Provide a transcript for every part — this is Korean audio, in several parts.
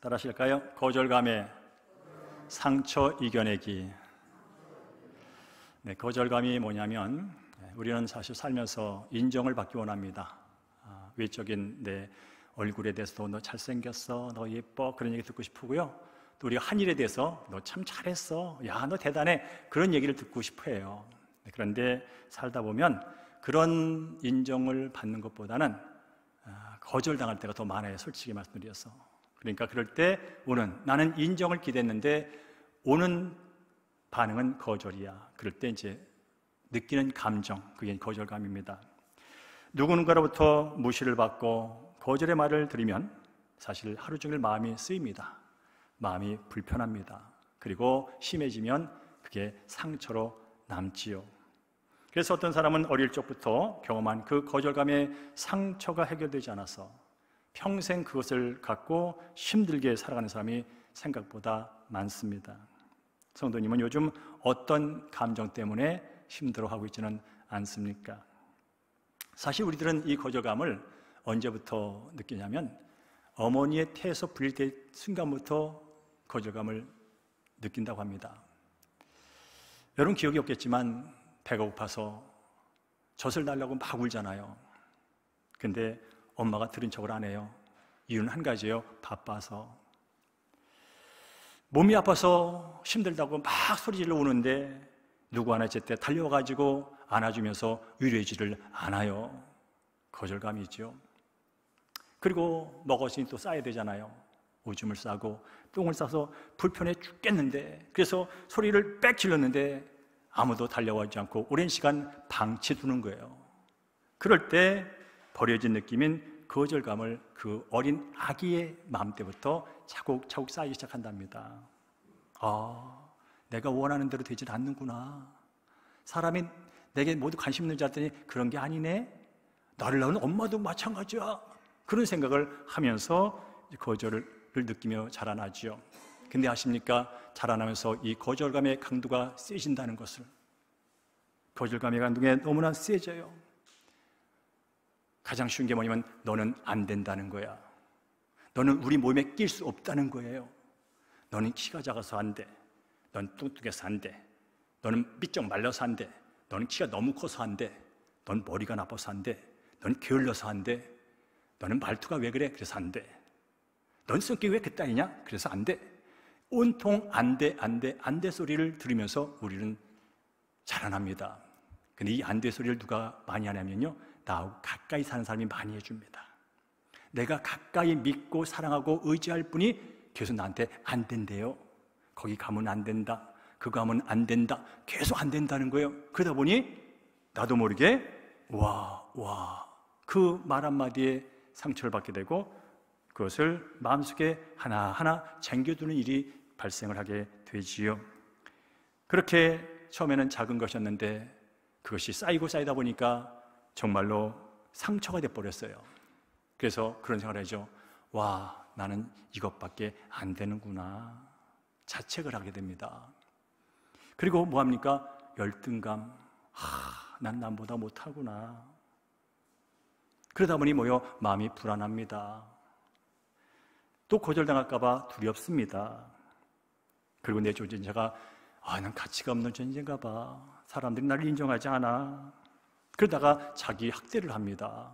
따라하실까요? 거절감의 상처 이겨내기. 네, 거절감이 뭐냐면 우리는 사실 살면서 인정을 받기 원합니다. 외적인 내 얼굴에 대해서도 너 잘생겼어, 너 예뻐, 그런 얘기 듣고 싶고요. 또 우리가 한 일에 대해서 너 참 잘했어, 야, 너 대단해, 그런 얘기를 듣고 싶어 해요. 그런데 살다 보면 그런 인정을 받는 것보다는 거절당할 때가 더 많아요. 솔직히 말씀드려서. 그러니까 그럴 때 나는 인정을 기대했는데 오는 반응은 거절이야. 그럴 때 이제 느끼는 감정, 그게 거절감입니다. 누군가로부터 무시를 받고 거절의 말을 들으면 사실 하루 종일 마음이 쓰입니다. 마음이 불편합니다. 그리고 심해지면 그게 상처로 남지요. 그래서 어떤 사람은 어릴 적부터 경험한 그 거절감의 상처가 해결되지 않아서 평생 그것을 갖고 힘들게 살아가는 사람이 생각보다 많습니다. 성도님은 요즘 어떤 감정 때문에 힘들어하고 있지는 않습니까? 사실 우리들은 이 거절감을 언제부터 느끼냐면 어머니의 태에서 분리될 순간부터 거절감을 느낀다고 합니다. 여러분 기억이 없겠지만 배가 고파서 젖을 달라고 막 울잖아요. 근데 엄마가 들은 척을 안 해요. 이유는 한 가지예요. 바빠서. 몸이 아파서 힘들다고 막 소리질러 우는데 누구 하나 제때 달려와가지고 안아주면서 위로해주지를 않아요. 거절감이죠. 그리고 먹었으니 또 싸야 되잖아요. 오줌을 싸고 똥을 싸서 불편해 죽겠는데, 그래서 소리를 빽 질렀는데 아무도 달려오지 않고 오랜 시간 방치두는 거예요. 그럴 때 버려진 느낌인 거절감을 그 어린 아기의 마음 때부터 차곡차곡 쌓이기 시작한답니다. 내가 원하는 대로 되질 않는구나. 사람이 내게 모두 관심 있는 줄 알았더니 그런 게 아니네. 나를 낳은 엄마도 마찬가지야. 그런 생각을 하면서 거절을 느끼며 자라나죠. 근데 아십니까? 자라나면서 이 거절감의 강도가 세진다는 것을. 거절감의 강도가 너무나 세져요. 가장 쉬운 게 뭐냐면 너는 안 된다는 거야. 너는 우리 몸에 낄 수 없다는 거예요. 너는 키가 작아서 안 돼. 넌 뚱뚱해서 안 돼. 너는 삐쩍 말라서 안 돼. 너는 키가 너무 커서 안 돼. 넌 머리가 나빠서 안 돼. 넌 게을러서 안 돼. 너는 말투가 왜 그래? 그래서 안 돼. 넌 성격이 왜 그따위냐? 그래서 안 돼. 온통 안 돼, 안 돼, 안 돼 소리를 들으면서 우리는 자라납니다. 근데 이 안 돼 소리를 누가 많이 하냐면요, 나하고 가까이 사는 사람이 많이 해줍니다. 내가 가까이 믿고 사랑하고 의지할 분이 계속 나한테 안 된대요. 거기 가면 안 된다, 그거 하면 안 된다, 계속 안 된다는 거예요. 그러다 보니 나도 모르게 그 말 한마디에 상처를 받게 되고 그것을 마음속에 하나하나 쟁겨두는 일이 발생을 하게 되지요. 그렇게 처음에는 작은 것이었는데 그것이 쌓이고 쌓이다 보니까 정말로 상처가 돼버렸어요. 그래서 그런 생각을 하죠. 나는 이것밖에 안 되는구나. 자책을 하게 됩니다. 그리고 뭐합니까? 열등감. 난 남보다 못하구나. 그러다 보니 마음이 불안합니다. 또 거절당할까봐 두렵습니다. 그리고 내 존재가 난 가치가 없는 존재인가 봐. 사람들이 나를 인정하지 않아. 그러다가 자기 학대를 합니다.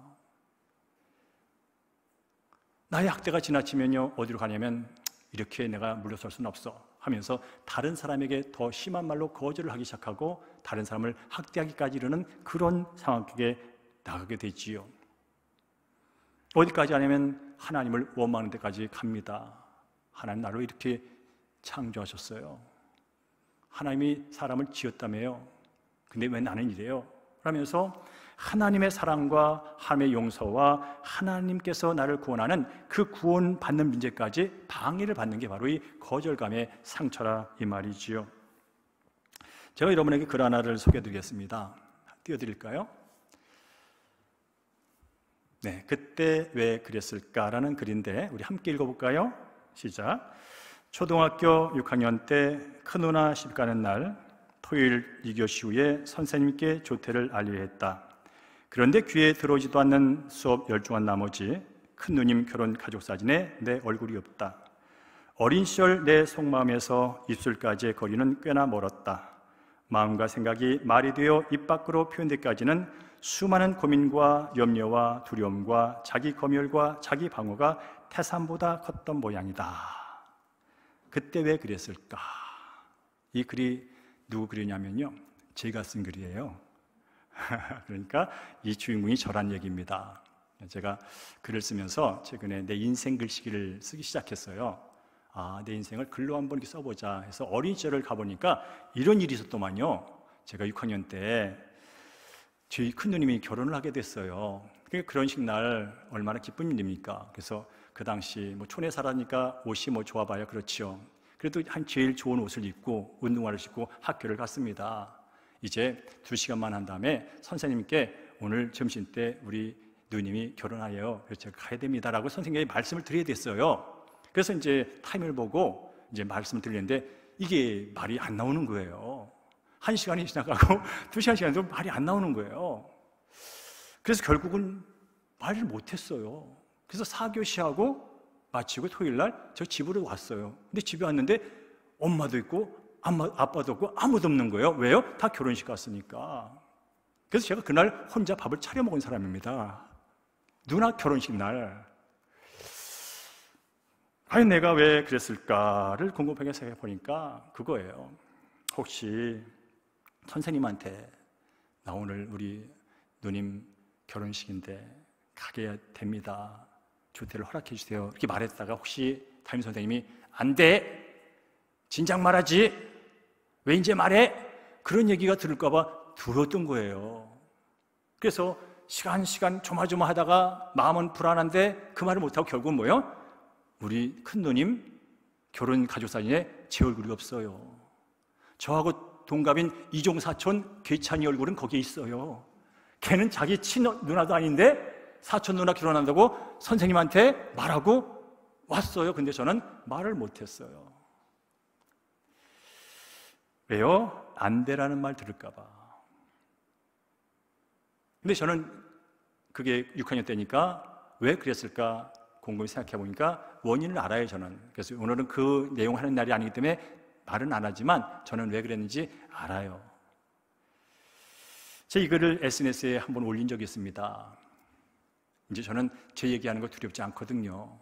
나의 학대가 지나치면요, 어디로 가냐면 이렇게 내가 물러설 수는 없어 하면서 다른 사람에게 더 심한 말로 거절을 하기 시작하고 다른 사람을 학대하기까지 이르는 그런 상황에 나가게 되지요. 어디까지 하냐면 하나님을 원망하는 데까지 갑니다. 하나님 나를 이렇게 창조하셨어요. 하나님이 사람을 지었다며요. 근데 왜 나는 이래요? 그러면서 하나님의 사랑과 하나님의 용서와 하나님께서 나를 구원하는 그 구원받는 문제까지 방해를 받는 게 바로 이 거절감의 상처라 이 말이지요. 제가 여러분에게 글 하나를 소개해드리겠습니다. 띄워드릴까요? 네, 그때 왜 그랬을까라는 글인데 우리 함께 읽어볼까요? 시작. 초등학교 6학년 때 큰누나 시집가는 날 토요일 2교시 후에 선생님께 조퇴를 알려야 했다. 그런데 귀에 들어오지도 않는 수업 열중한 나머지 큰누님 결혼 가족사진에 내 얼굴이 없다. 어린 시절 내 속마음에서 입술까지의 거리는 꽤나 멀었다. 마음과 생각이 말이 되어 입 밖으로 표현되기까지는 수많은 고민과 염려와 두려움과 자기 검열과 자기 방어가 태산보다 컸던 모양이다. 그때 왜 그랬을까? 이 글이 누구 글이냐면요, 제가 쓴 글이에요. 그러니까 이 주인공이 저란 얘기입니다. 제가 글을 쓰면서 최근에 내 인생 글씨기를 쓰기 시작했어요. 내 인생을 글로 한번 이렇게 써보자 해서 어린 시절을 가보니까 이런 일이 있었더만요. 제가 6학년 때 저희 큰 누님이 결혼을 하게 됐어요. 결혼식 날 얼마나 기쁜 일입니까? 그래서 그 당시 뭐 촌에 살았으니까 옷이 뭐 좋아봐야 그렇지요. 그래도 한 제일 좋은 옷을 입고 운동화를 신고 학교를 갔습니다. 이제 2시간만 한 다음에 선생님께 오늘 점심 때 우리 누님이 결혼하여요. 그래서 제가 가야 됩니다라고 선생님이 말씀을 드려야 됐어요. 그래서 이제 타임을 보고 이제 말씀을 드리는데 이게 말이 안 나오는 거예요. 1시간이 지나가고 2시간 지나도 말이 안 나오는 거예요. 그래서 결국은 말을 못했어요. 그래서 4교시하고 마치고 토요일날 저 집으로 왔어요. 근데 집에 왔는데 엄마도 있고 아빠도 없고 아무도 없는 거예요. 왜요? 다 결혼식 갔으니까. 그래서 제가 그날 혼자 밥을 차려 먹은 사람입니다. 누나 결혼식 날. 과연 내가 왜 그랬을까를 궁금하게 생각해 보니까 그거예요. 혹시 선생님한테 나 오늘 우리 누님 결혼식인데 가게 됩니다. 조퇴를 허락해 주세요. 이렇게 말했다가 혹시 담임 선생님이 안 돼. 진작 말하지. 왜 이제 말해? 그런 얘기가 들을까 봐 두려웠던 거예요. 그래서 시간 조마조마하다가 마음은 불안한데 그 말을 못하고 결국은 뭐예요? 우리 큰 누님 결혼 가족사진에 제 얼굴이 없어요. 저하고 동갑인 이종 사촌 괴찬이 얼굴은 거기에 있어요. 걔는 자기 친누나도 아닌데 사촌 누나 결혼한다고 선생님한테 말하고 왔어요. 근데 저는 말을 못했어요. 왜요? 안 돼라는 말 들을까 봐. 근데 저는 그게 6학년 때니까 왜 그랬을까 곰곰이 생각해 보니까 원인을 알아요, 저는. 그래서 오늘은 그 내용 하는 날이 아니기 때문에 말은 안 하지만 저는 왜 그랬는지 알아요. 제 이 글을 SNS에 한번 올린 적이 있습니다. 이제 저는 제 얘기하는 거 두렵지 않거든요.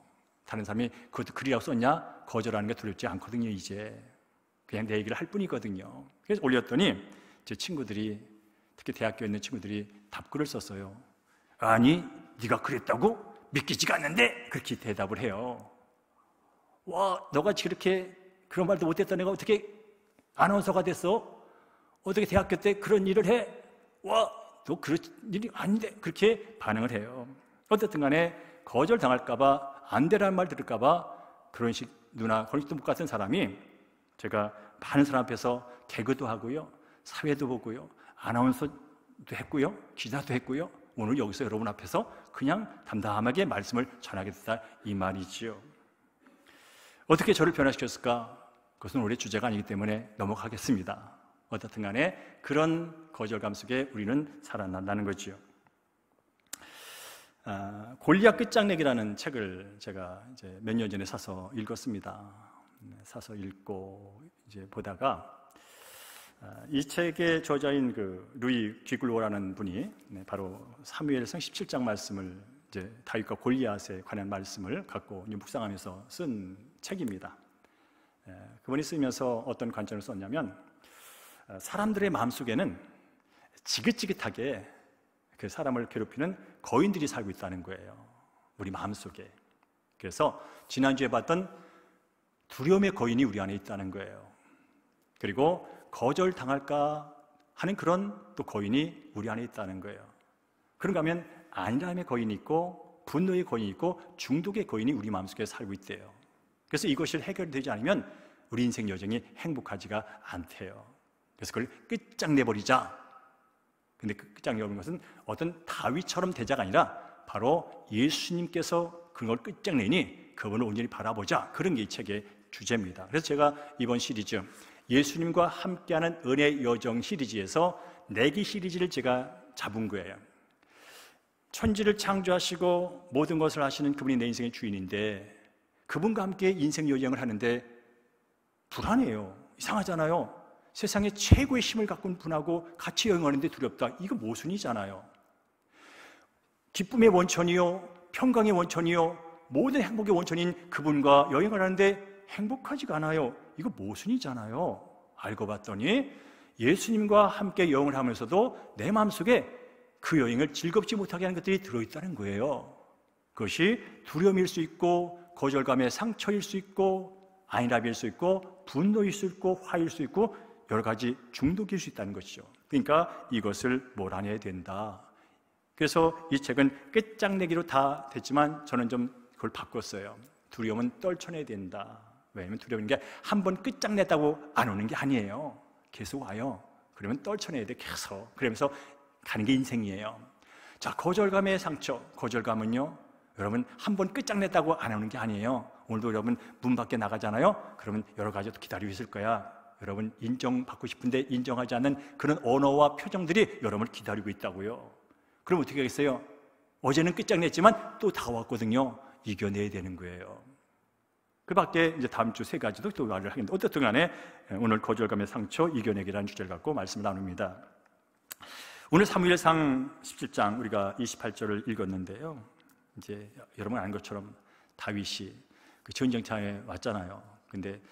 다른 사람이 그것도 글이라고 썼냐? 거절하는 게 두렵지 않거든요, 이제. 그냥 내 얘기를 할 뿐이거든요. 그래서 올렸더니 제 친구들이, 특히 대학교에 있는 친구들이 답글을 썼어요. 아니, 네가 그랬다고? 믿기지가 않는데? 그렇게 대답을 해요. 와, 너가 그렇게 그런 말도 못했던 애가 어떻게 아나운서가 됐어? 어떻게 대학교 때 그런 일을 해? 와, 너 그런 일이 아닌데? 그렇게 반응을 해요. 어쨌든 간에 거절당할까봐, 안 되라는 말 들을까봐 결혼식 누나, 결혼식도 못 갔던 사람이 제가 많은 사람 앞에서 개그도 하고요, 사회도 보고요, 아나운서도 했고요, 기자도 했고요, 오늘 여기서 여러분 앞에서 그냥 담담하게 말씀을 전하게 됐다, 이 말이지요. 어떻게 저를 변화시켰을까? 그것은 우리의 주제가 아니기 때문에 넘어가겠습니다. 어떻든 간에 그런 거절감 속에 우리는 살아난다는 거지요. 골리앗 끝장내기라는 책을 제가 이제 몇 년 전에 사서 읽었습니다. 사서 읽고 이제 보다가 이 책의 저자인 그 루이 귀글로라는 분이 바로 사무엘상 17장 말씀을 이제 다윗과 골리앗에 관한 말씀을 갖고 묵상하면서 쓴 책입니다. 그분이 쓰면서 어떤 관점을 썼냐면 사람들의 마음속에는 지긋지긋하게 그 사람을 괴롭히는 거인들이 살고 있다는 거예요. 우리 마음속에. 그래서 지난주에 봤던 두려움의 거인이 우리 안에 있다는 거예요. 그리고 거절당할까 하는 그런 또 거인이 우리 안에 있다는 거예요. 그런가 하면 안일함의 거인이 있고 분노의 거인이 있고 중독의 거인이 우리 마음속에 살고 있대요. 그래서 이것이 해결되지 않으면 우리 인생 여정이 행복하지가 않대요. 그래서 그걸 끝장내버리자. 근데 그 끝장내버리는 것은 어떤 다윗처럼 대자가 아니라 바로 예수님께서 그걸 끝장내니 그분을 온전히 바라보자. 그런 게 이 책의 주제입니다. 그래서 제가 이번 시리즈 예수님과 함께하는 은혜 여정 시리즈에서 내기 시리즈를 제가 잡은 거예요. 천지를 창조하시고 모든 것을 하시는 그분이 내 인생의 주인인데 그분과 함께 인생 여행을 하는데 불안해요. 이상하잖아요. 세상에 최고의 힘을 갖고 있는 분하고 같이 여행하는데 두렵다. 이거 모순이잖아요. 기쁨의 원천이요, 평강의 원천이요, 모든 행복의 원천인 그분과 여행을 하는데 행복하지가 않아요. 이거 모순이잖아요. 알고 봤더니 예수님과 함께 여행을 하면서도 내 마음속에 그 여행을 즐겁지 못하게 하는 것들이 들어있다는 거예요. 그것이 두려움일 수 있고 거절감의 상처일 수 있고 안일함일 수 있고 분노일 수 있고 화일 수 있고 여러 가지 중독일 수 있다는 것이죠. 그러니까 이것을 몰아내야 된다. 그래서 이 책은 끝장내기로 다 됐지만 저는 좀 그걸 바꿨어요. 두려움은 떨쳐내야 된다. 왜냐하면 두려운 게 한 번 끝장냈다고 안 오는 게 아니에요. 계속 와요. 그러면 떨쳐내야 돼, 계속. 그러면서 가는 게 인생이에요. 자, 거절감의 상처. 거절감은요, 여러분 한 번 끝장냈다고 안 오는 게 아니에요. 오늘도 여러분 문 밖에 나가잖아요. 그러면 여러 가지 기다리고 있을 거야. 여러분 인정받고 싶은데 인정하지 않는 그런 언어와 표정들이 여러분을 기다리고 있다고요. 그럼 어떻게 하겠어요? 어제는 끝장냈지만 또 다 왔거든요. 이겨내야 되는 거예요. 그 밖에 이제 다음 주 3가지도 또 말을 하겠는데, 어쨌든 간에 오늘 거절감의 상처 이겨내기라는 주제를 갖고 말씀을 나눕니다. 오늘 사무엘상 17장 우리가 28절을 읽었는데요. 이제 여러분 아는 것처럼 다윗이 그 전쟁터에 왔잖아요. 근데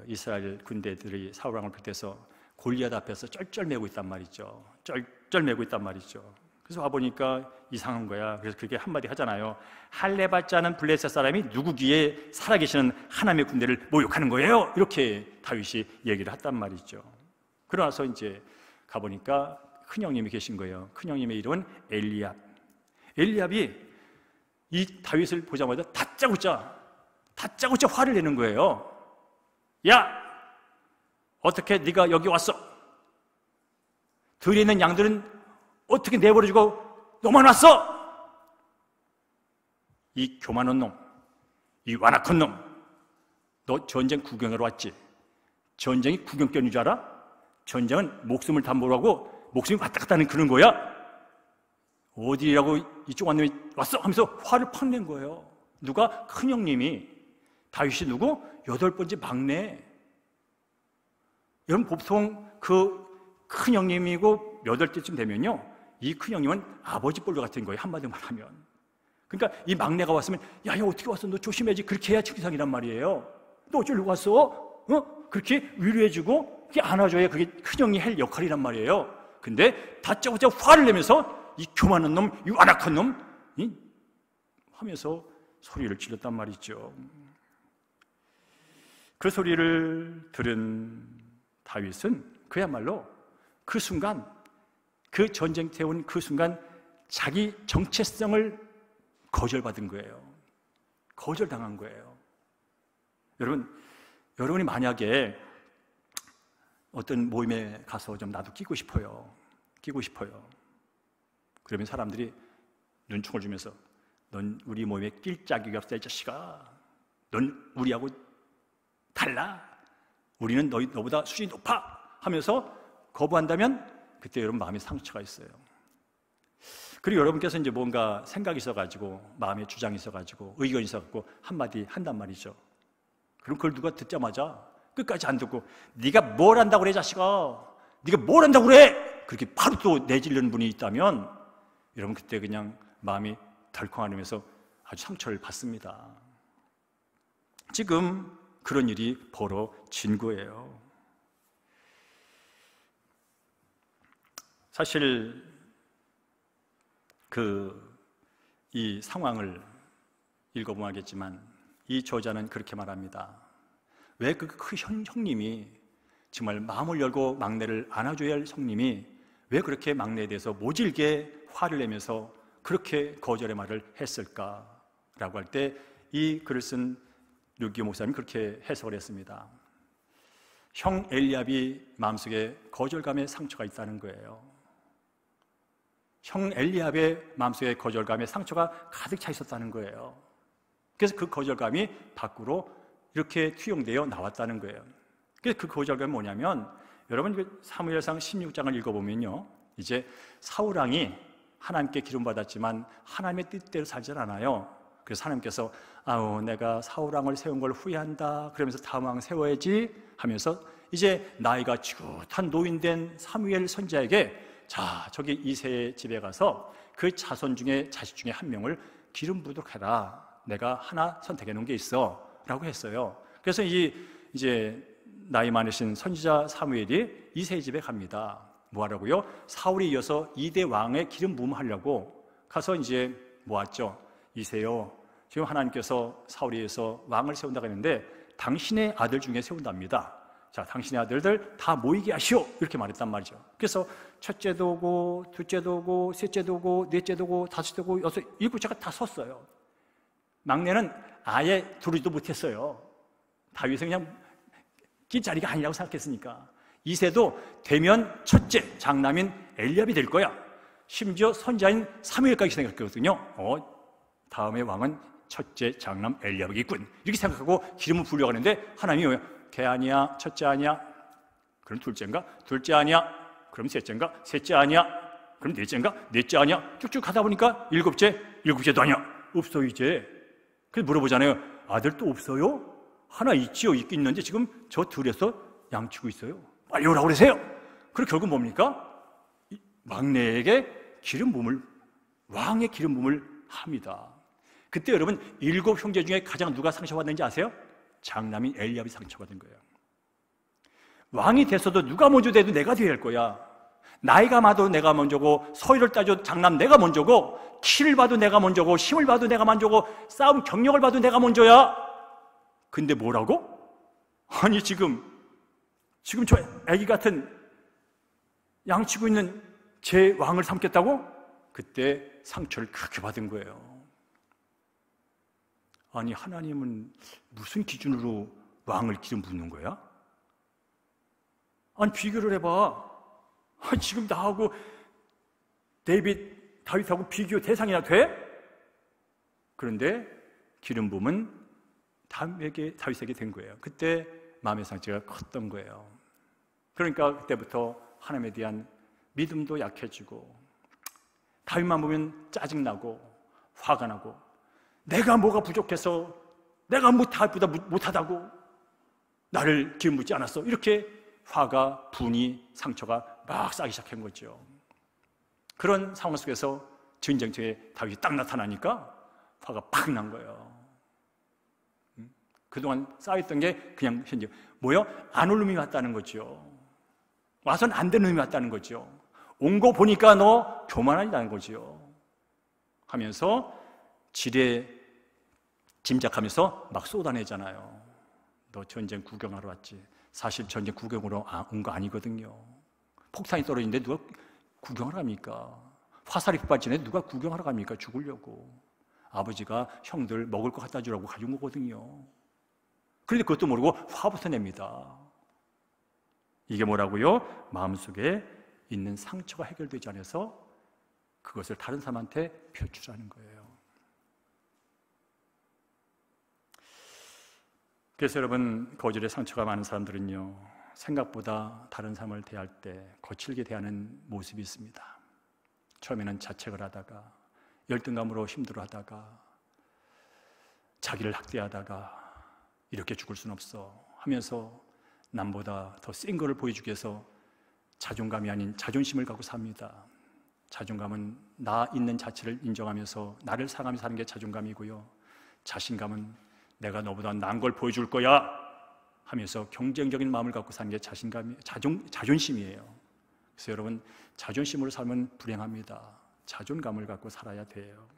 이스라엘 군대들이 사울 왕을 비롯해서 골리앗 앞에서 쩔쩔매고 있단 말이죠. 쩔쩔매고 있단 말이죠. 그래서 와보니까 이상한 거야. 그래서 그렇게 한마디 하잖아요. 할례받지 않은 블레셋 사람이 누구기에 살아계시는 하나님의 군대를 모욕하는 거예요. 이렇게 다윗이 얘기를 했단 말이죠. 그러나서 이제 가보니까 큰형님이 계신 거예요. 큰형님의 이름은 엘리압. 엘리압이 이 다윗을 보자마자 다짜고짜 화를 내는 거예요. 야! 어떻게 네가 여기 왔어? 들에 있는 양들은 어떻게 내버려주고 너만 왔어? 이 교만한 놈, 이 완악한 놈, 너 전쟁 구경하러 왔지? 전쟁이 구경견인 줄 알아? 전쟁은 목숨을 담보로 하고 목숨이 왔다 갔다 하는 그런 거야? 어디라고 이쪽 왔는데 왔어? 하면서 화를 팍 낸 거예요. 누가? 큰형님이. 다윗이 누구? 8번째 막내. 여러분 보통 그 큰형님이고 8대쯤 되면요, 이 큰형님은 아버지 뻘로 같은 거예요, 한마디로 말하면. 그러니까 이 막내가 왔으면 야 어떻게 왔어? 너 조심해야지. 그렇게 해야 칭찬이란 말이에요. 너 어쩌려고 왔어? 그렇게 위로해주고 그렇게 안아줘야 그게 큰형이 할 역할이란 말이에요. 근데 다짜고짜 화를 내면서 이 교만한 놈, 이 완악한 놈 하면서 소리를 질렀단 말이죠. 그 소리를 들은 다윗은 그야말로 그 순간, 그 전쟁터에 온 그 순간 자기 정체성을 거절받은 거예요. 거절당한 거예요. 여러분이 만약에 어떤 모임에 가서 좀 나도 끼고 싶어요. 그러면 사람들이 눈총을 주면서 넌 우리 모임에 낄 자격이 없어, 이 자식아. 넌 우리하고 달라. 우리는 너보다 수준이 높아. 하면서 거부한다면 그때 여러분 마음에 상처가 있어요. 그리고 여러분께서 이제 뭔가 생각이 있어가지고 마음에 주장이 있어가지고 의견이 있어가지고 한마디 한단 말이죠. 그럼 그걸 누가 듣자마자 끝까지 안 듣고 네가 뭘 한다고 그래 자식아, 네가 뭘 한다고 그래, 그렇게 바로 또 내지르는 분이 있다면 여러분 그때 그냥 마음이 덜컹하면서 아주 상처를 받습니다. 지금 그런 일이 벌어진 거예요. 사실 이 상황을 읽어보면 알겠지만 이 저자는 그렇게 말합니다. 왜 그 형님이 정말 마음을 열고 막내를 안아줘야 할 형님이 왜 그렇게 막내에 대해서 모질게 화를 내면서 그렇게 거절의 말을 했을까라고 할 때 이 글을 쓴 류기호 목사님이 그렇게 해석을 했습니다. 형 엘리압이 마음속에 거절감의 상처가 있다는 거예요. 형 엘리압의 마음속에 거절감의 상처가 가득 차 있었다는 거예요. 그래서 그 거절감이 밖으로 이렇게 투영되어 나왔다는 거예요. 그래서 그 거절감이 뭐냐면, 여러분 사무엘상 16장을 읽어보면요, 이제 사울왕이 하나님께 기름받았지만 하나님의 뜻대로 살지 않아요. 그래서 하나님께서 아우 내가 사울왕을 세운 걸 후회한다 그러면서 다음 왕 세워야지 하면서 이제 나이가 지긋한 노인된 사무엘 선지자에게 자 저기 이새의 집에 가서 그 자손 중에 자식 중에 한 명을 기름 부도록 해라. 내가 하나 선택해 놓은 게 있어 라고 했어요. 그래서 이제 나이 많으신 선지자 사무엘이 이새의 집에 갑니다. 뭐 하라고요? 사울이 이어서 2대 왕의 기름 부음하려고 가서 이제 모았죠. 이새요, 지금 하나님께서 사울이 이어서 왕을 세운다고 했는데 당신의 아들 중에 세운답니다. 자, 당신의 아들들 다 모이게 하시오 이렇게 말했단 말이죠. 그래서 첫째도 오고 둘째도 오고 셋째도 오고 넷째도 오고 다섯째도 오고 여섯, 일곱째가 다 섰어요. 막내는 아예 들어오지도 못했어요. 다윗은 그냥 낀 자리가 아니라고 생각했으니까. 이새도 되면 첫째 장남인 엘리압이 될 거야. 심지어 선지자인 사무엘까지 생각했거든요. 다음에 왕은 첫째 장남 엘리압이겠군 이렇게 생각하고 기름을 부으려고 하는데 하나님이 걔 아니야, 첫째 아니야, 그럼 둘째인가? 둘째 아니야, 그럼 셋째인가? 셋째 아니야, 그럼 넷째인가? 넷째 아니야. 쭉쭉 가다 보니까 일곱째도 아니야. 없어 이제. 그래서 물어보잖아요. 아들 또 없어요? 하나 있지요. 있긴 있는데 지금 저 들에서 양치고 있어요. 빨리 오라고 그러세요. 그리고 결국 뭡니까? 막내에게 기름 부음을, 왕의 기름 부음을 합니다. 그때 여러분 7 형제 중에 가장 누가 상처받는지 아세요? 장남인 엘리압이 상처가 된 거예요. 왕이 됐어도 누가 먼저 돼도 내가 돼야 할 거야. 나이가 많아도 내가 먼저고, 서열을 따져도 장남 내가 먼저고, 키를 봐도 내가 먼저고, 힘을 봐도 내가 먼저고, 싸움 경력을 봐도 내가 먼저야. 근데 뭐라고? 아니 지금 저 애기 같은 양치고 있는 제 왕을 삼겠다고? 그때 상처를 크게 받은 거예요. 아니 하나님은 무슨 기준으로 왕을 기름 붓는 거야? 아니 비교를 해봐. 지금 나하고 다윗하고 비교 대상이나 돼? 그런데 기름 부음은 다윗에게 된 거예요. 그때 마음의 상처가 컸던 거예요. 그러니까 그때부터 하나님에 대한 믿음도 약해지고, 다윗만 보면 짜증나고 화가 나고, 내가 뭐가 부족해서, 내가 다윗보다 못하다고 나를 기름 붓지 않았어, 이렇게 화가, 분이, 상처가 막 쌓이기 시작한 거죠. 그런 상황 속에서 전쟁터에 다윗이 딱 나타나니까 화가 팍 난 거예요. 그동안 쌓였던 게 그냥 현재 뭐요? 안 올 놈이 왔다는 거죠. 와서는 안 되는 놈이 왔다는 거죠. 온 거 보니까 너 교만하다는 거죠. 하면서 지레 짐작하면서 막 쏟아내잖아요. 너 전쟁 구경하러 왔지. 사실 전쟁 구경으로 온 거 아니거든요. 폭탄이 떨어지는데 누가 구경하러 갑니까? 화살이 빗발치는데 누가 구경하러 갑니까? 죽으려고. 아버지가 형들 먹을 거 갖다 주라고 가져온 거거든요. 그런데 그것도 모르고 화부터 냅니다. 이게 뭐라고요? 마음속에 있는 상처가 해결되지 않아서 그것을 다른 사람한테 표출하는 거예요. 그래서 여러분, 거절의 상처가 많은 사람들은요, 생각보다 다른 사람을 대할 때 거칠게 대하는 모습이 있습니다. 처음에는 자책을 하다가, 열등감으로 힘들어하다가, 자기를 학대하다가, 이렇게 죽을 순 없어 하면서 남보다 더 센 거를 보여주기 위해서 자존감이 아닌 자존심을 갖고 삽니다. 자존감은 나 있는 자체를 인정하면서 나를 사랑하면서 사는 게 자존감이고요, 자신감은 내가 너보다 나은 걸 보여줄 거야 하면서 경쟁적인 마음을 갖고 사는 게 자존심이에요. 그래서 여러분, 자존심으로 살면 불행합니다. 자존감을 갖고 살아야 돼요.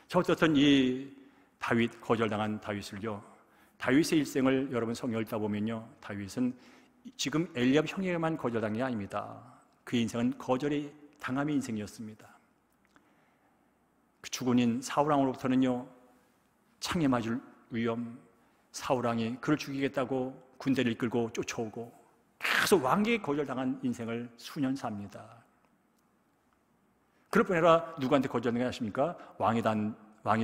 자, 어떻든 이 거절당한 다윗을요, 다윗의 일생을 여러분 성경을 읽다 보면요, 다윗은 지금 엘리압 형에게만 거절당한 게 아닙니다. 그 인생은 거절이 당함의 인생이었습니다. 그 주군인 사울왕으로부터는요, 창에 맞을 위험, 사울왕이 그를 죽이겠다고 군대를 이끌고 쫓아오고 계속 왕에게 거절당한 인생을 수년 삽니다. 그럴 뿐 아니라 누구한테 거절당하게 하십니까? 왕이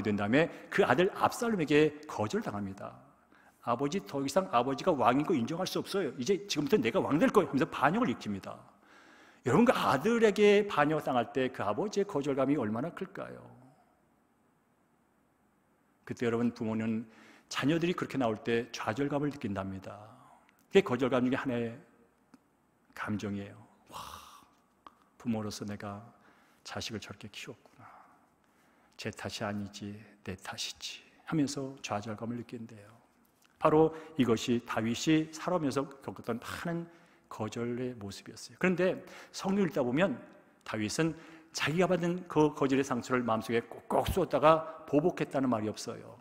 된 다음에 그 아들 압살롬에게 거절당합니다. 아버지, 더 이상 아버지가 왕인 거 인정할 수 없어요. 이제 지금부터 내가 왕 될 거예요 하면서 반역을 일으킵니다. 여러분, 그 아들에게 반역당할 때 그 아버지의 거절감이 얼마나 클까요? 그때 여러분 부모는 자녀들이 그렇게 나올 때 좌절감을 느낀답니다. 그게 거절감 중에 하나의 감정이에요. 와, 부모로서 내가 자식을 저렇게 키웠구나. 제 탓이 아니지 내 탓이지 하면서 좌절감을 느낀대요. 바로 이것이 다윗이 살아오면서 겪었던 많은 거절의 모습이었어요. 그런데 성경을 읽다 보면 다윗은 자기가 받은 그 거절의 상처를 마음속에 꼭꼭 쏟다가 보복했다는 말이 없어요.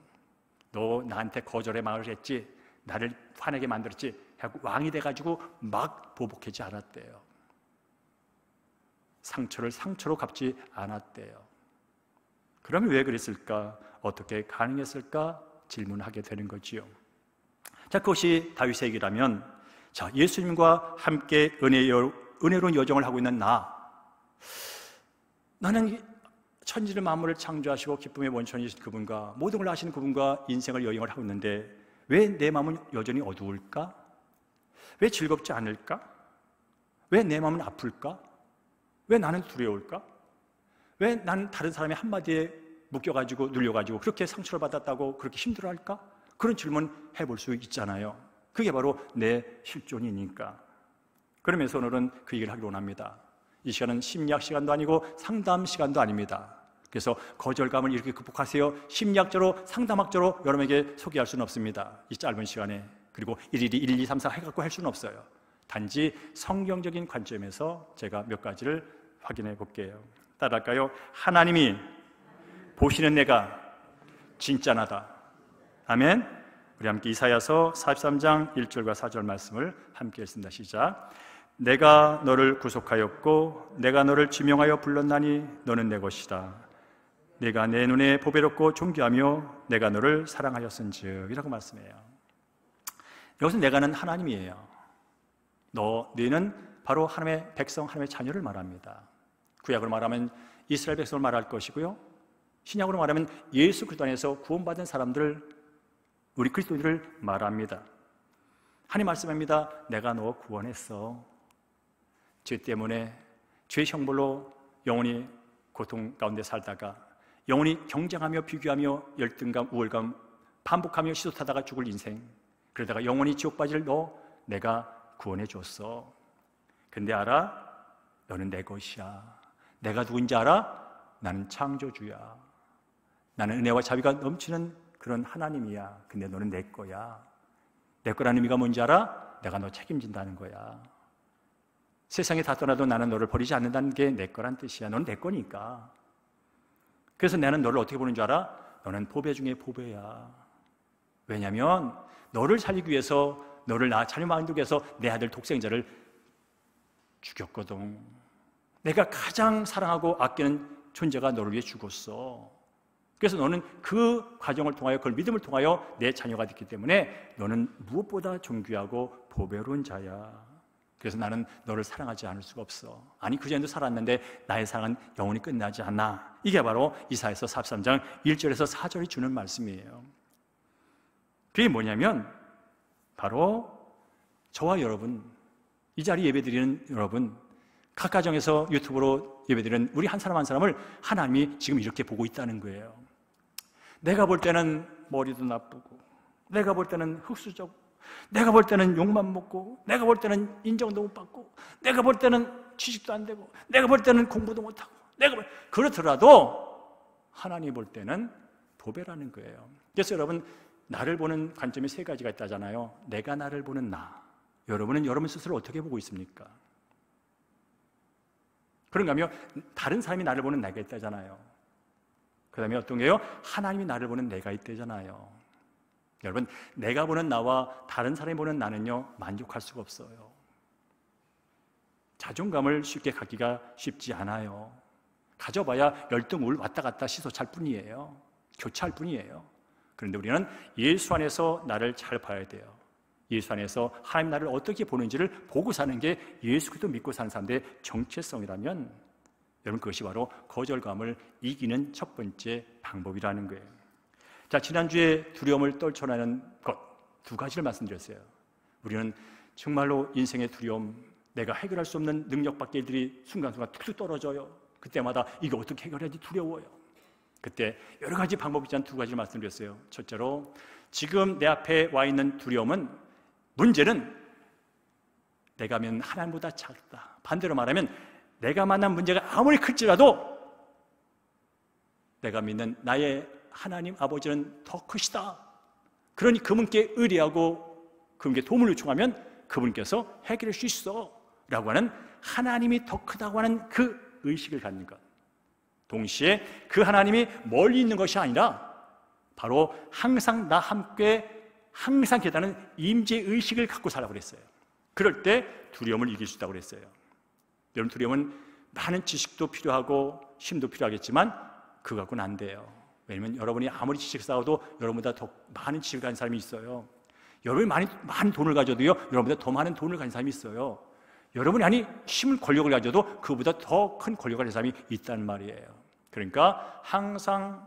너 나한테 거절의 말을 했지, 나를 화내게 만들었지 하고 왕이 돼가지고 막 보복하지 않았대요. 상처를 상처로 갚지 않았대요. 그러면 왜 그랬을까? 어떻게 가능했을까? 질문하게 되는 거지요. 자, 그것이 다윗의 얘기라면, 자, 예수님과 함께 은혜로운 여정을 하고 있는 나는 천지를 만물을 창조하시고 기쁨의 원천이신 그분과 모든 걸 아시는 그분과 인생을 여행을 하고 있는데 왜 내 마음은 여전히 어두울까? 왜 즐겁지 않을까? 왜 내 마음은 아플까? 왜 나는 두려울까? 왜 나는 다른 사람의 한마디에 묶여가지고 눌려가지고 그렇게 상처를 받았다고 그렇게 힘들어할까? 그런 질문 해볼 수 있잖아요. 그게 바로 내 실존이니까. 그러면서 오늘은 그 얘기를 하기로 원합니다. 이 시간은 심리학 시간도 아니고 상담 시간도 아닙니다. 그래서 거절감을 이렇게 극복하세요, 심리학적으로 상담학적으로 여러분에게 소개할 수는 없습니다. 이 짧은 시간에. 그리고 일일이 1, 2, 3, 4 해갖고 할 수는 없어요. 단지 성경적인 관점에서 제가 몇 가지를 확인해 볼게요. 따라할까요? 하나님이 보시는 내가 진짜 나다. 아멘. 우리 함께 이사야서 43장 1절과 4절 말씀을 함께 읽습니다. 시작. 내가 너를 구속하였고 내가 너를 지명하여 불렀나니 너는 내 것이다. 내가 내 눈에 보배롭고 존귀하며 내가 너를 사랑하였은즉 이라고 말씀해요. 여기서 내가는 하나님이에요. 너희는 바로 하나님의 백성, 하나님의 자녀를 말합니다. 구약으로 말하면 이스라엘 백성을 말할 것이고요, 신약으로 말하면 예수 그리스도 안에서 구원받은 사람들, 우리 그리스도인들을 말합니다. 하나님 말씀합니다. 내가 너 구원했어. 죄 때문에 죄 형벌로 영원히 고통 가운데 살다가 영원히 경쟁하며 비교하며 열등감, 우월감 반복하며 시도타다가 죽을 인생, 그러다가 영원히 지옥 빠질 너 내가 구원해 줬어. 근데 알아? 너는 내 것이야. 내가 누군지 알아? 나는 창조주야. 나는 은혜와 자비가 넘치는 그런 하나님이야. 근데 너는 내 거야. 내 거라는 의미가 뭔지 알아? 내가 너 책임진다는 거야. 세상에 다 떠나도 나는 너를 버리지 않는다는 게 내 거란 뜻이야. 너는 내 거니까. 그래서 나는 너를 어떻게 보는 줄 알아? 너는 보배 중에 보배야. 왜냐하면 너를 살리기 위해서, 너를 나 자녀 만들기 위해서 내 아들 독생자를 죽였거든. 내가 가장 사랑하고 아끼는 존재가 너를 위해 죽었어. 그래서 너는 그 과정을 통하여, 그걸 믿음을 통하여 내 자녀가 됐기 때문에 너는 무엇보다 존귀하고 보배로운 자야. 그래서 나는 너를 사랑하지 않을 수가 없어. 아니, 그전에도 살았는데 나의 사랑은 영원히 끝나지 않아. 이게 바로 이사야서 43장 1절에서 4절이 주는 말씀이에요. 그게 뭐냐면 바로 저와 여러분, 이 자리 예배드리는 여러분, 각 가정에서 유튜브로 예배드리는 우리 한 사람 한 사람을 하나님이 지금 이렇게 보고 있다는 거예요. 내가 볼 때는 머리도 나쁘고, 내가 볼 때는 흙수저고, 내가 볼 때는 욕만 먹고, 내가 볼 때는 인정도 못 받고, 내가 볼 때는 취직도 안 되고, 내가 볼 때는 공부도 못하고, 그렇더라도 하나님 볼 때는 보배라는 거예요. 그래서 여러분, 나를 보는 관점이 세 가지가 있다잖아요. 내가 나를 보는 나. 여러분은 여러분 스스로 어떻게 보고 있습니까? 그런가 하면 다른 사람이 나를 보는 내가 있다잖아요. 그 다음에 어떤 게요? 하나님이 나를 보는 내가 있다잖아요. 여러분, 내가 보는 나와 다른 사람이 보는 나는요, 만족할 수가 없어요. 자존감을 쉽게 갖기가 쉽지 않아요. 가져봐야 열등울 왔다 갔다 시소찰 뿐이에요. 교차할 뿐이에요. 그런데 우리는 예수 안에서 나를 잘 봐야 돼요. 예수 안에서 하나님 나를 어떻게 보는지를 보고 사는 게 예수 그리스도 믿고 사는 사람들의 정체성이라면, 여러분, 그것이 바로 거절감을 이기는 첫 번째 방법이라는 거예요. 자, 지난주에 두려움을 떨쳐내는 것 두 가지를 말씀드렸어요. 우리는 정말로 인생의 두려움, 내가 해결할 수 없는 능력 밖의 일들이 순간순간 툭툭 떨어져요. 그때마다 이거 어떻게 해결해야지 두려워요. 그때 여러 가지 방법이 있지만 두 가지를 말씀드렸어요. 첫째로 지금 내 앞에 와 있는 두려움은, 문제는 내가 믿는 하나님보다 작다. 반대로 말하면 내가 만난 문제가 아무리 클지라도 내가 믿는 나의 하나님 아버지는 더 크시다. 그러니 그분께 의뢰하고 그분께 도움을 요청하면 그분께서 해결할 수 있어 라고 하는, 하나님이 더 크다고 하는 그 의식을 갖는 것. 동시에 그 하나님이 멀리 있는 것이 아니라 바로 항상 나 함께 항상 계다는 임재의식을 갖고 살라고 그랬어요. 그럴 때 두려움을 이길 수 있다고 그랬어요. 여러분, 두려움은 많은 지식도 필요하고 힘도 필요하겠지만 그거 갖고는 안 돼요. 왜냐하면 여러분이 아무리 지식 쌓아도 여러분보다 더 많은 지식을 가진 사람이 있어요. 여러분이 많은 돈을 가져도요, 여러분보다 더 많은 돈을 가진 사람이 있어요. 여러분이 힘을, 권력을 가져도 그보다 더 큰 권력을 가진 사람이 있다는 말이에요. 그러니까 항상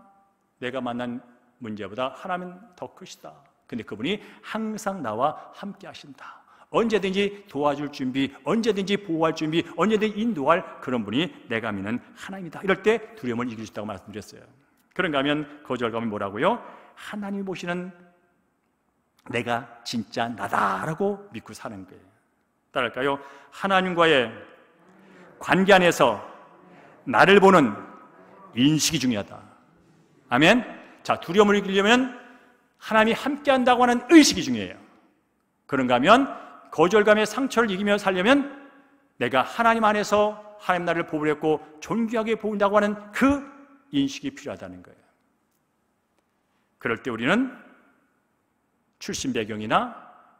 내가 만난 문제보다 하나님은 더 크시다. 근데 그분이 항상 나와 함께 하신다. 언제든지 도와줄 준비, 언제든지 보호할 준비, 언제든지 인도할 그런 분이 내가 믿는 하나님이다. 이럴 때 두려움을 이길 수 있다고 말씀드렸어요. 그런가 하면 거절감은 뭐라고요? 하나님이 보시는 내가 진짜 나다라고 믿고 사는 거예요. 따랄까요? 하나님과의 관계 안에서 나를 보는 인식이 중요하다. 아멘? 자, 두려움을 이기려면 하나님이 함께 한다고 하는 의식이 중요해요. 그런가 하면 거절감의 상처를 이기며 살려면 내가 하나님 안에서 하나님 나를 보호했고 존귀하게 보인다고 하는 그 인식이 필요하다는 거예요. 그럴 때 우리는 출신 배경이나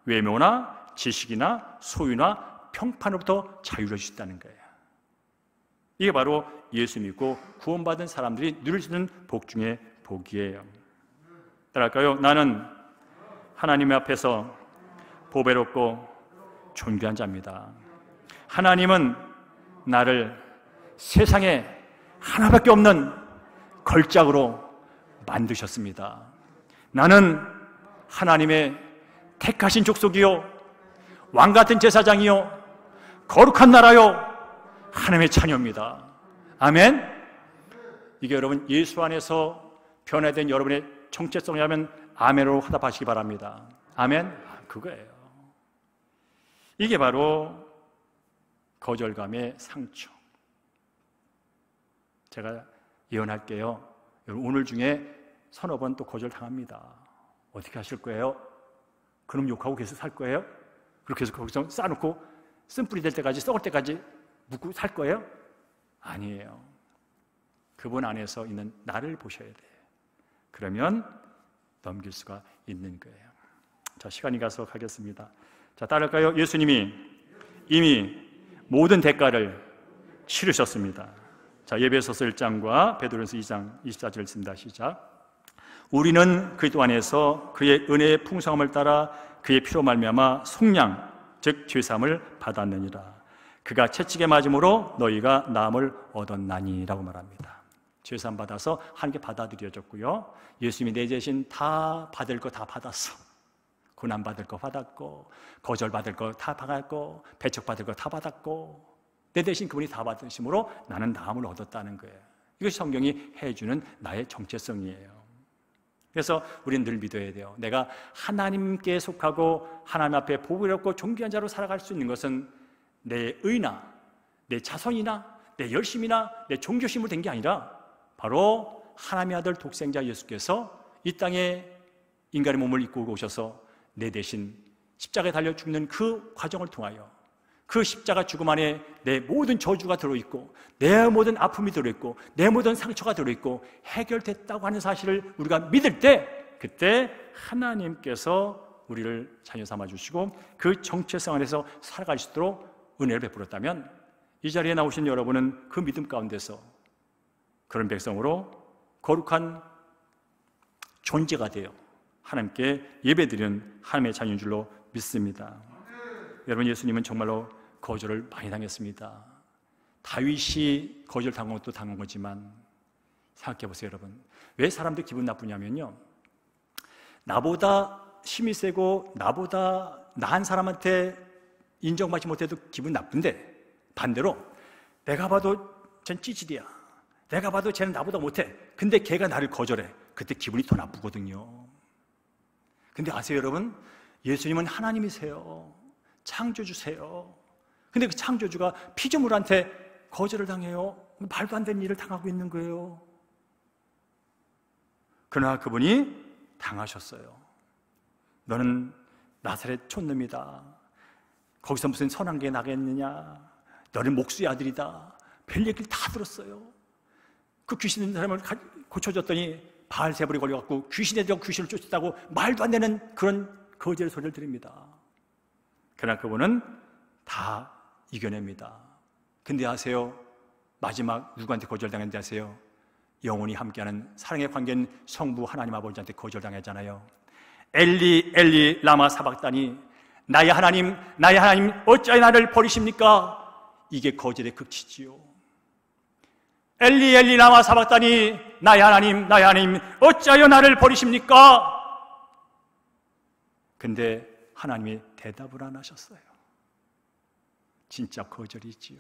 외모나 지식이나 소유나 평판으로부터 자유로울 수 있다는 거예요. 이게 바로 예수 믿고 구원받은 사람들이 누릴 수 있는 복 중의 복이에요. 따라할까요? 나는 하나님 앞에서 보배롭고 존귀한 자입니다. 하나님은 나를 세상에 하나밖에 없는 걸작으로 만드셨습니다. 나는 하나님의 택하신 족속이요, 왕같은 제사장이요, 거룩한 나라요, 하나님의 자녀입니다. 아멘? 이게 여러분 예수 안에서 변화된 여러분의 정체성이라면 아멘으로 화답하시기 바랍니다. 아멘? 그거예요. 이게 바로 거절감의 상처. 제가 예언할게요. 여러분 오늘 중에 서너 번 또 거절당합니다. 어떻게 하실 거예요? 그럼 욕하고 계속 살 거예요? 그렇게 해서 거기서 쌓아놓고 쓴뿌리 될 때까지, 썩을 때까지 묵고 살 거예요? 아니에요. 그분 안에서 있는 나를 보셔야 돼요. 그러면 넘길 수가 있는 거예요. 자, 시간이 가서 가겠습니다. 자, 따를까요? 예수님이 이미 모든 대가를 치르셨습니다. 자, 에베소서 1장과 베드로전서 2장 24절 읽습니다. 시작. 우리는 그리스도 안에서 그의 은혜의 풍성함을 따라 그의 피로 말미암아 속량, 즉 죄사함을 받았느니라. 그가 채찍에 맞음으로 너희가 나음을 얻었나니라고 말합니다. 죄사함 받아서 하나님께 받아들여졌고요. 예수님이 내 대신 다 받을 거 다 받았어. 고난 받을 거 받았고, 거절 받을 거 다 받았고, 배척 받을 거 다 받았고, 내 대신 그분이 다 받으심으로 나는 나음을 얻었다는 거예요. 이것이 성경이 해주는 나의 정체성이에요. 그래서 우리는 늘 믿어야 돼요. 내가 하나님께 속하고 하나님 앞에 보배롭고 존귀한 자로 살아갈 수 있는 것은 내 의나 내 자선이나 내 열심이나 내 종교심으로 된 게 아니라 바로 하나님의 아들 독생자 예수께서 이 땅에 인간의 몸을 입고 오셔서 내 대신 십자가에 달려 죽는 그 과정을 통하여 그 십자가 죽음 안에 내 모든 저주가 들어있고 내 모든 아픔이 들어있고 내 모든 상처가 들어있고 해결됐다고 하는 사실을 우리가 믿을 때, 그때 하나님께서 우리를 자녀 삼아주시고 그 정체성 안에서 살아갈 수 있도록 은혜를 베풀었다면 이 자리에 나오신 여러분은 그 믿음 가운데서 그런 백성으로 거룩한 존재가 되어 하나님께 예배드리는 하나님의 자녀인 줄로 믿습니다. 여러분, 예수님은 정말로 거절을 많이 당했습니다. 다윗이 거절당한 것도 당한 거지만 생각해 보세요. 여러분, 왜 사람들이 기분 나쁘냐면요, 나보다 힘이 세고 나보다 나은 사람한테 인정받지 못해도 기분 나쁜데, 반대로 내가 봐도 전 찌질이야, 내가 봐도 쟤는 나보다 못해. 근데 걔가 나를 거절해. 그때 기분이 더 나쁘거든요. 근데 아세요, 여러분? 예수님은 하나님이세요. 창조주세요. 근데 그 창조주가 피조물한테 거절을 당해요. 말도 안 되는 일을 당하고 있는 거예요. 그러나 그분이 당하셨어요. 너는 나사렛 촌놈이다. 거기서 무슨 선한 게 나겠느냐. 너는 목수의 아들이다. 별 얘기를 다 들었어요. 그 귀신 있는 사람을 고쳐줬더니 바알세불이 걸려갖고 귀신에 대한 귀신을 쫓았다고 말도 안 되는 그런 거짓 소리를 드립니다. 그러나 그분은 다 이겨냅니다. 근데 아세요? 마지막 누구한테 거절당했는지 아세요? 영원히 함께하는 사랑의 관계인 성부 하나님 아버지한테 거절당했잖아요. 엘리 엘리 라마 사박다니, 나의 하나님 어찌하여 나를 버리십니까? 이게 거절의 극치지요. 엘리 엘리 라마 사박다니, 나의 하나님 어찌하여 나를 버리십니까? 근데 하나님이 대답을 안 하셨어요. 진짜 거절이지요.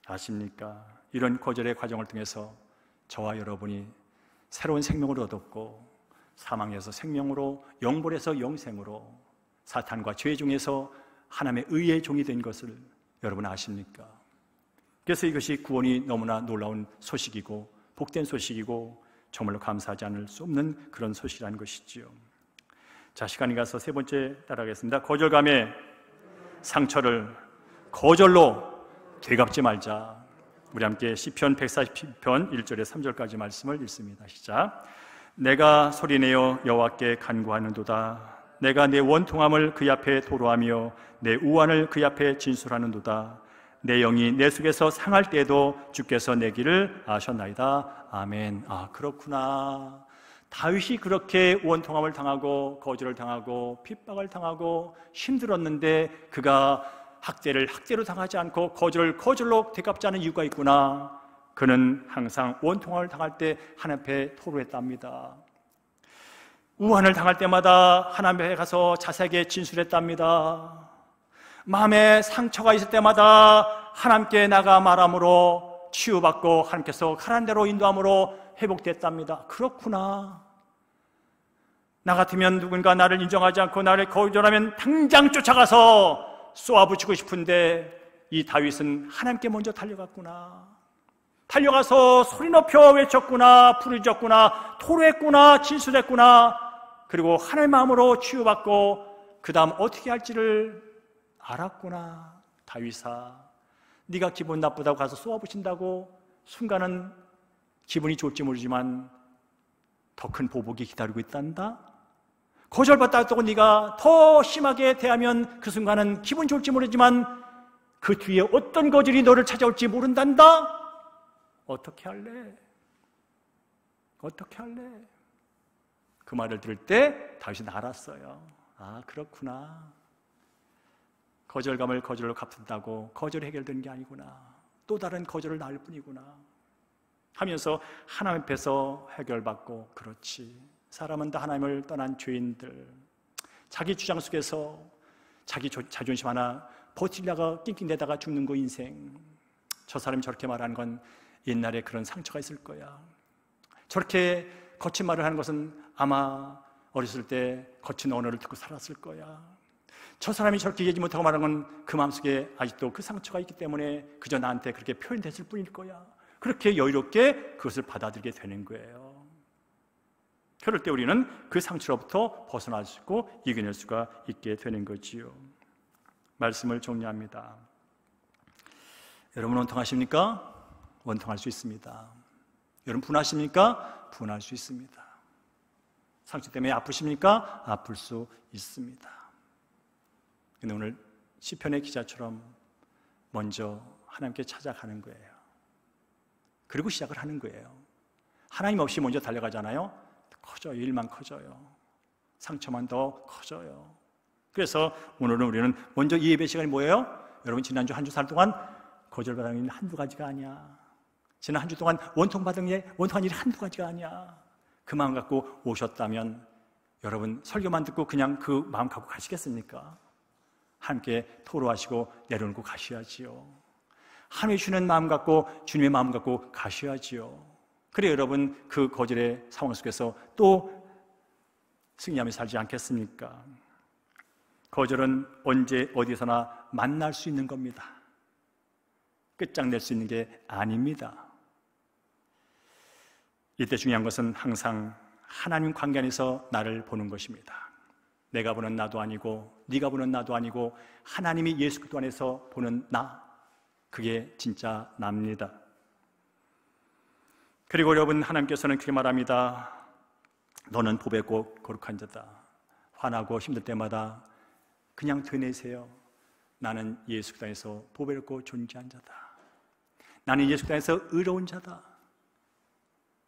아십니까? 이런 거절의 과정을 통해서 저와 여러분이 새로운 생명을 얻었고, 사망에서 생명으로, 영벌에서 영생으로, 사탄과 죄 중에서 하나님의 의의 종이 된 것을 여러분 아십니까? 그래서 이것이 구원이 너무나 놀라운 소식이고 복된 소식이고 정말로 감사하지 않을 수 없는 그런 소식이라는 것이지요. 자, 시간이 가서 세 번째 따라가겠습니다. 거절감의 상처를 거절로 되갚지 말자. 우리 함께 시편 140편 1절에 3절까지 말씀을 읽습니다. 시작. 내가 소리내어 여호와께 간구하는도다. 내가 내 원통함을 그 앞에 토로하며 내 우환을 그 앞에 진술하는도다. 내 영이 내 속에서 상할 때에도 주께서 내 길을 아셨나이다. 아멘. 아, 그렇구나. 다윗이 그렇게 원통함을 당하고 거절을 당하고 핍박을 당하고 힘들었는데 그가 학대로 당하지 않고 거절로 되갚지 않은 이유가 있구나. 그는 항상 원통함을 당할 때 하나님 앞에 토로했답니다. 우환을 당할 때마다 하나님 앞에 가서 자세하게 진술했답니다. 마음에 상처가 있을 때마다 하나님께 나가 말함으로 치유받고 하나님께서 하라는 대로 인도함으로 회복됐답니다. 그렇구나. 나 같으면 누군가 나를 인정하지 않고 나를 거절하면 당장 쫓아가서 쏘아붙이고 싶은데 이 다윗은 하나님께 먼저 달려갔구나. 달려가서 소리 높여 외쳤구나. 부르짖었구나. 토로했구나. 진술했구나. 그리고 하나님의 마음으로 치유받고 그 다음 어떻게 할지를 알았구나. 다윗아, 네가 기분 나쁘다고 가서 쏘아붙인다고 순간은 기분이 좋을지 모르지만 더 큰 보복이 기다리고 있단다. 거절받다 했다고 네가 더 심하게 대하면 그 순간은 기분 좋을지 모르지만 그 뒤에 어떤 거절이 너를 찾아올지 모른단다. 어떻게 할래? 어떻게 할래? 그 말을 들을 때 다윗은 알았어요. 아, 그렇구나. 거절감을 거절로 갚는다고 거절이 해결되는 게 아니구나. 또 다른 거절을 낳을 뿐이구나 하면서 하나님 앞에서 해결받고, 그렇지, 사람은 다 하나님을 떠난 죄인들, 자기 주장 속에서 자기 자존심 하나 버티려다가 낑낑대다가 죽는 거 인생. 저 사람이 저렇게 말하는 건 옛날에 그런 상처가 있을 거야. 저렇게 거친 말을 하는 것은 아마 어렸을 때 거친 언어를 듣고 살았을 거야. 저 사람이 저렇게 얘기 못하고 말하는 건 그 마음속에 아직도 그 상처가 있기 때문에 그저 나한테 그렇게 표현됐을 뿐일 거야. 그렇게 여유롭게 그것을 받아들이게 되는 거예요. 그럴 때 우리는 그 상처로부터 벗어날 수 있고 이겨낼 수가 있게 되는 거지요. 말씀을 정리합니다. 여러분 원통하십니까? 원통할 수 있습니다. 여러분 분하십니까? 분할 수 있습니다. 상처 때문에 아프십니까? 아플 수 있습니다. 근데 오늘 시편의 기자처럼 먼저 하나님께 찾아가는 거예요. 그리고 시작을 하는 거예요. 하나님 없이 먼저 달려가잖아요. 커져요. 일만 커져요. 상처만 더 커져요. 그래서 오늘은 우리는 먼저 이 예배 시간이 뭐예요? 여러분 지난주 한 주 살 동안 거절받은 일이 한두 가지가 아니야. 지난 한 주 동안 원통한 일이 한두 가지가 아니야. 그 마음 갖고 오셨다면 여러분 설교만 듣고 그냥 그 마음 갖고 가시겠습니까? 함께 토로하시고 내려놓고 가셔야지요. 하나님이 주는 마음 갖고 주님의 마음 갖고 가셔야지요. 그래 여러분 그 거절의 상황 속에서 또 승리하며 살지 않겠습니까? 거절은 언제 어디서나 만날 수 있는 겁니다. 끝장낼 수 있는 게 아닙니다. 이때 중요한 것은 항상 하나님 관계 안에서 나를 보는 것입니다. 내가 보는 나도 아니고 네가 보는 나도 아니고 하나님이 예수 그리스도 안에서 보는 나, 그게 진짜 납니다. 그리고 여러분 하나님께서는 그렇게 말합니다. 너는 보배고 거룩한 자다. 화나고 힘들 때마다 그냥 드내세요. 나는 예수 그리스도 안에서 보배롭고 존귀한 자다. 나는 예수 그리스도 안에서 의로운 자다.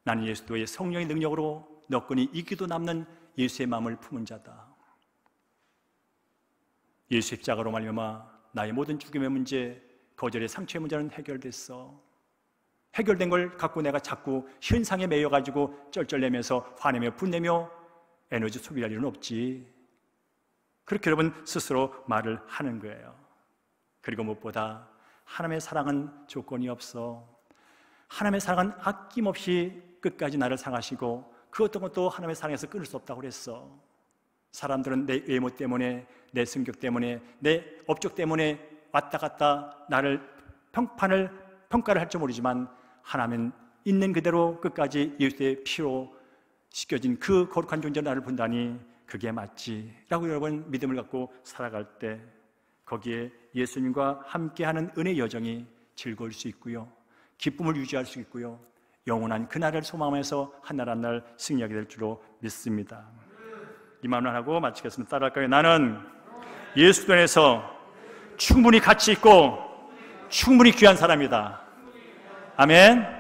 나는 예수 그리스도의 성령의 능력으로 너끈히 이기도 남는 예수의 마음을 품은 자다. 예수 십자가로 말미암아 나의 모든 죽음의 문제, 거절의 상처의 문제는 해결됐어. 해결된 걸 갖고 내가 자꾸 현상에 매여가지고 쩔쩔내면서 화내며 분내며 에너지 소비할 일은 없지. 그렇게 여러분 스스로 말을 하는 거예요. 그리고 무엇보다 하나님의 사랑은 조건이 없어. 하나님의 사랑은 아낌없이 끝까지 나를 사랑하시고 그 어떤 것도 하나님의 사랑에서 끊을 수 없다고 그랬어. 사람들은 내 외모 때문에, 내 성격 때문에, 내 업적 때문에 왔다 갔다 나를 평가를 할지 모르지만 하나님은 있는 그대로 끝까지 예수의 피로 씻겨진 그 거룩한 존재로 나를 본다니 그게 맞지 라고 여러분 믿음을 갖고 살아갈 때 거기에 예수님과 함께하는 은혜의 여정이 즐거울 수 있고요, 기쁨을 유지할 수 있고요, 영원한 그날을 소망하면서 한 날 한 날 승리하게 될 줄로 믿습니다. 이 마음을 하고 마치겠습니다. 따라할까요? 나는 예수 안에서 충분히 가치 있고 충분히 귀한 사람이다. 아멘.